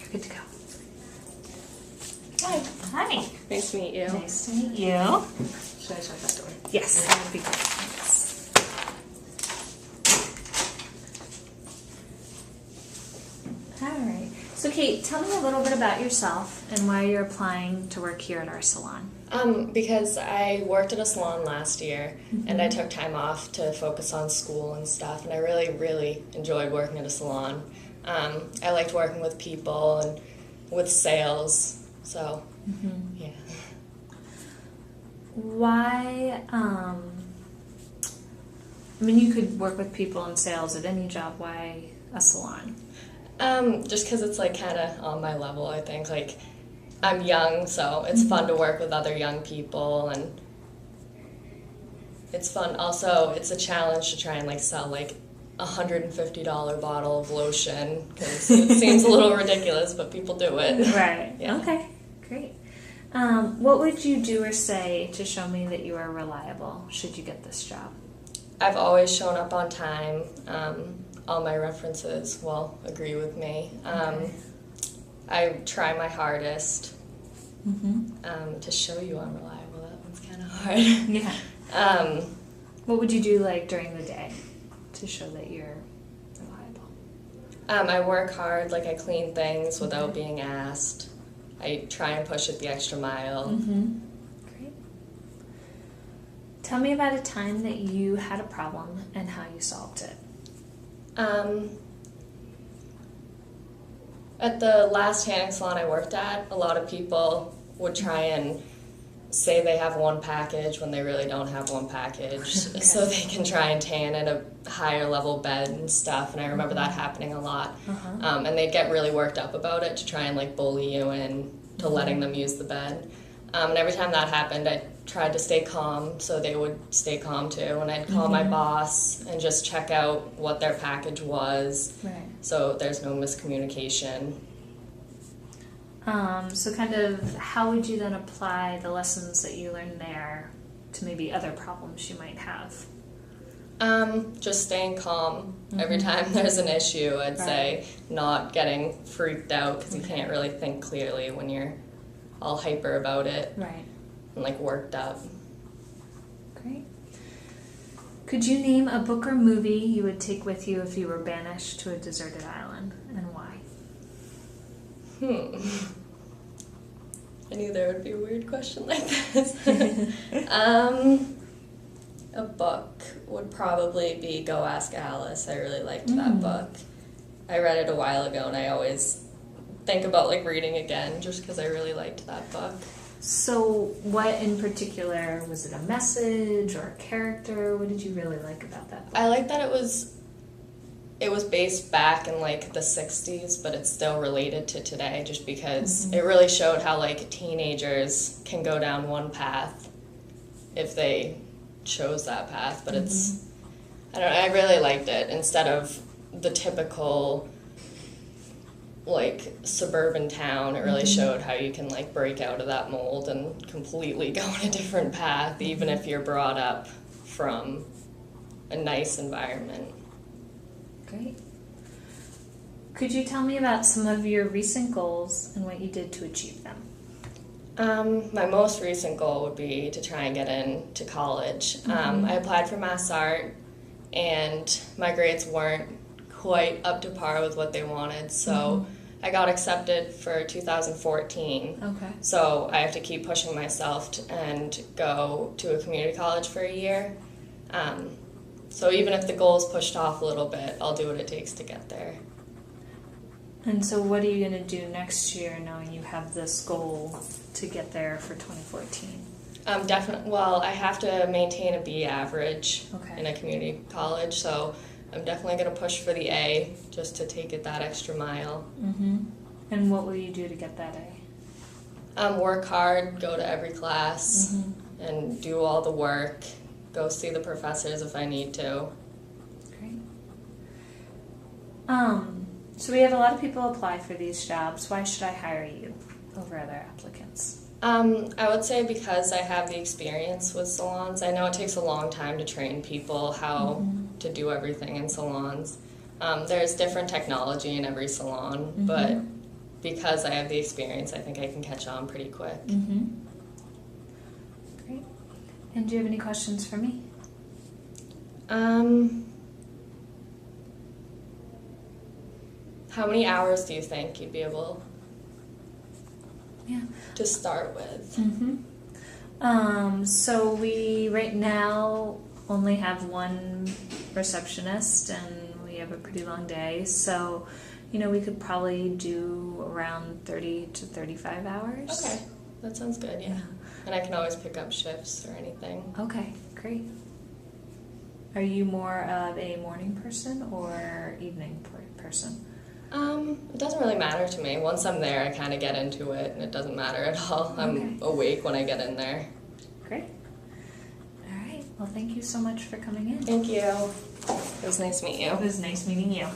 You're good to go. Hi. Hi. Nice to meet you. Nice to meet you. Should I shut that door? Yes, that would be great. Thanks. All right. So, Kate, tell me a little bit about yourself and why you're applying to work here at our salon. Because I worked at a salon last year, and I took time off to focus on school and stuff, and I really, really enjoyed working at a salon. I liked working with people and with sales, so, yeah. Why, I mean, you could work with people in sales at any job. Why a salon? Just because it's, like, kind of on my level, I think. Like, I'm young, so it's fun to work with other young people, and it's fun. Also, it's a challenge to try and, like, sell, like, $150 bottle of lotion, because it seems a little ridiculous, but people do it. Right. Yeah. Okay. Great. What would you do or say to show me that you are reliable should you get this job? I've always shown up on time. All my references will agree with me. Okay. I try my hardest to show you I'm reliable. That one's kind of hard. Yeah. What would you do like during the day to show that you're reliable? I work hard. Like I clean things without being asked. I try and push it the extra mile. Great. Tell me about a time that you had a problem and how you solved it. At the last tanning salon I worked at, a lot of people would try and say they have one package when they really don't have one package, so they can try and tan at a higher level bed and stuff, and I remember that happening a lot. And they'd get really worked up about it to try and like bully you into letting them use the bed. And every time that happened, I tried to stay calm so they would stay calm too, and I'd call my boss and just check out what their package was, so there's no miscommunication. So kind of how would you then apply the lessons that you learned there to maybe other problems you might have? Just staying calm every time there's an issue, I'd say, not getting freaked out because you can't really think clearly when you're all hyper about it and like worked up. Great. Could you name a book or movie you would take with you if you were banished to a deserted island, and why? I knew there would be a weird question like this. A book would probably be Go Ask Alice. I really liked that book. I read it a while ago, and I always think about like reading again just because I really liked that book. So what in particular, was it a message or a character? What did you really like about that book? I like that it was based back in like the 60s, but it's still related to today just because it really showed how like teenagers can go down one path if they chose that path, but it's, I don't know, I really liked it instead of the typical like suburban town. It really showed how you can like break out of that mold and completely go on a different path even if you're brought up from a nice environment. Great. Could you tell me about some of your recent goals and what you did to achieve them? My most recent goal would be to try and get into college. I applied for Mass Art, and my grades weren't quite up to par with what they wanted, so I got accepted for 2014. Okay. So I have to keep pushing myself and go to a community college for a year. So even if the goal is pushed off a little bit, I'll do what it takes to get there. And so what are you going to do next year knowing you have this goal to get there for 2014? Well, I have to maintain a B average in a community college, so I'm definitely going to push for the A just to take it that extra mile. And what will you do to get that A? Work hard, go to every class, and do all the work. Go see the professors if I need to. Great. So we have a lot of people apply for these jobs. Why should I hire you over other applicants? I would say because I have the experience with salons. I know it takes a long time to train people how to do everything in salons. There's different technology in every salon, but because I have the experience, I think I can catch on pretty quick. Mm-hmm. Great. And do you have any questions for me? How many hours do you think you'd be able Yeah. to start with? Mm-hmm. So we right now only have one receptionist, and we have a pretty long day. So, we could probably do around 30 to 35 hours. Okay, that sounds good, yeah. And I can always pick up shifts or anything. Okay, great. Are you more of a morning person or evening person? It doesn't really matter to me. Once I'm there, I kind of get into it, and it doesn't matter at all. I'm awake when I get in there. Great. All right. Well, thank you so much for coming in. Thank you. It was nice meeting you. It was nice meeting you.